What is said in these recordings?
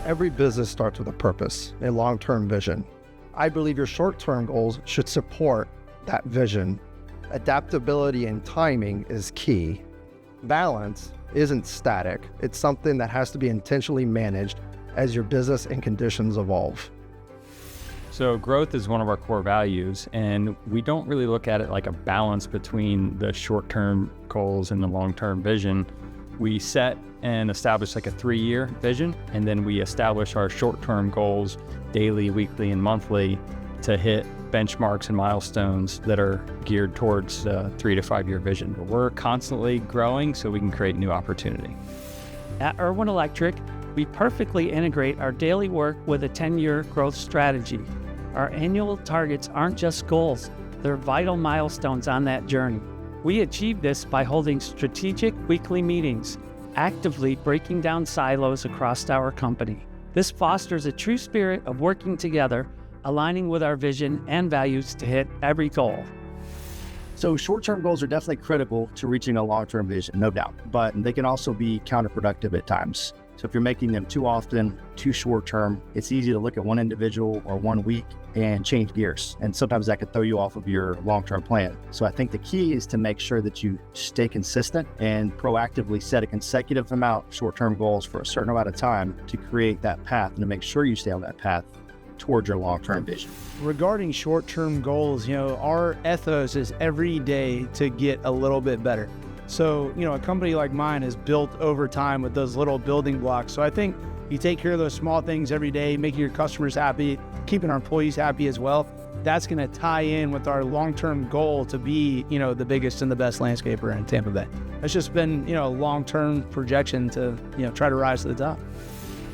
Every business starts with a purpose, a long-term vision. I believe your short-term goals should support that vision. Adaptability and timing is key. Balance isn't static. It's something that has to be intentionally managed as your business and conditions evolve. So growth is one of our core values, and we don't really look at it like a balance between the short-term goals and the long-term vision. We set and establish like a 3-year vision, and then we establish our short-term goals daily, weekly, and monthly to hit benchmarks and milestones that are geared towards the 3 to 5 year vision. But we're constantly growing so we can create new opportunity. At Irwin Electric, we perfectly integrate our daily work with a 10-year growth strategy. Our annual targets aren't just goals, they're vital milestones on that journey. We achieve this by holding strategic weekly meetings, actively breaking down silos across our company. This fosters a true spirit of working together, aligning with our vision and values to hit every goal. So short-term goals are definitely critical to reaching a long-term vision, no doubt, but they can also be counterproductive at times. So if you're making them too often, too short-term, it's easy to look at one individual or 1 week and change gears. And sometimes that could throw you off of your long-term plan. So I think the key is to make sure that you stay consistent and proactively set a consecutive amount of short-term goals for a certain amount of time to create that path and to make sure you stay on that path towards your long-term vision. Regarding short-term goals, our ethos is every day to get a little bit better. So, a company like mine is built over time with those little building blocks. So I think you take care of those small things every day, making your customers happy, keeping our employees happy as well. That's going to tie in with our long-term goal to be, the biggest and the best landscaper in Tampa Bay. It's just been, a long-term projection to, try to rise to the top.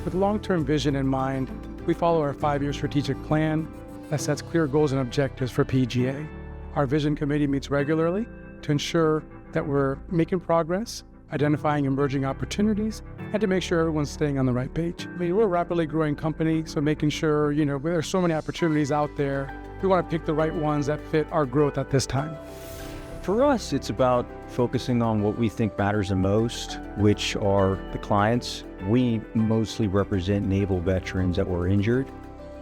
With long-term vision in mind, we follow our 5-year strategic plan that sets clear goals and objectives for PGA. Our vision committee meets regularly to ensure that we're making progress, identifying emerging opportunities, and to make sure everyone's staying on the right page. We're a rapidly growing company, so making sure, there's so many opportunities out there, we want to pick the right ones that fit our growth at this time. For us, it's about focusing on what we think matters the most, which are the clients. We mostly represent naval veterans that were injured.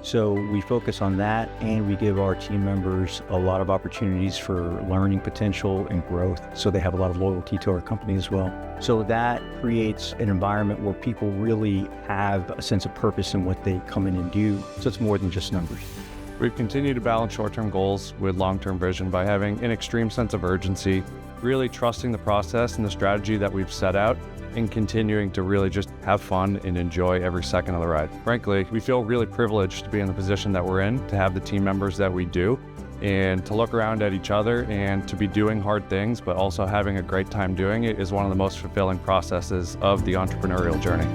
So we focus on that, and we give our team members a lot of opportunities for learning potential and growth, so they have a lot of loyalty to our company as well. So that creates an environment where people really have a sense of purpose in what they come in and do. So it's more than just numbers. We've continued to balance short-term goals with long-term vision by having an extreme sense of urgency, really trusting the process and the strategy that we've set out, and continuing to really just have fun and enjoy every second of the ride. Frankly, we feel really privileged to be in the position that we're in, to have the team members that we do, and to look around at each other and to be doing hard things, but also having a great time doing it is one of the most fulfilling processes of the entrepreneurial journey.